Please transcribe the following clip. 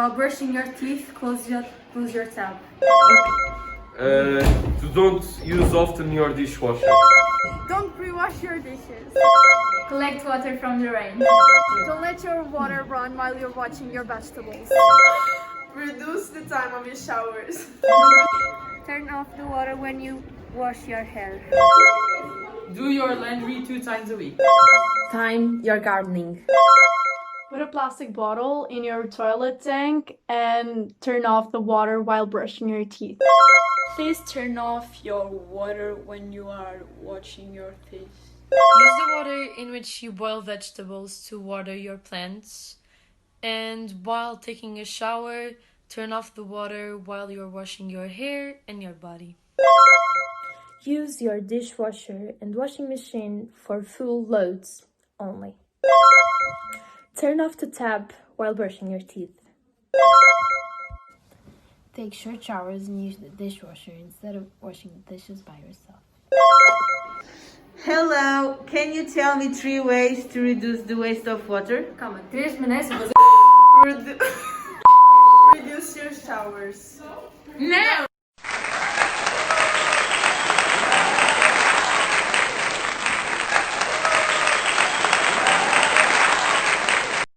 While brushing your teeth, close your tab. To don't use often your dishwasher. Don't pre-wash your dishes. Collect water from the rain. Don't let your water run while you're watching your vegetables. Reduce the time of your showers. Turn off the water when you wash your hair. Do your laundry 2 times a week. Time your gardening. Put a plastic bottle in your toilet tank and turn off the water while brushing your teeth. Please turn off your water when you are washing your face. Use the water in which you boil vegetables to water your plants. And while taking a shower, turn off the water while you're washing your hair and your body. Use your dishwasher and washing machine for full loads only. Turn off the tap while brushing your teeth. Take short showers and use the dishwasher instead of washing the dishes by yourself. Hello, can you tell me 3 ways to reduce the waste of water? Calma, 3 maneiras de fazer. Reduce your showers. Não!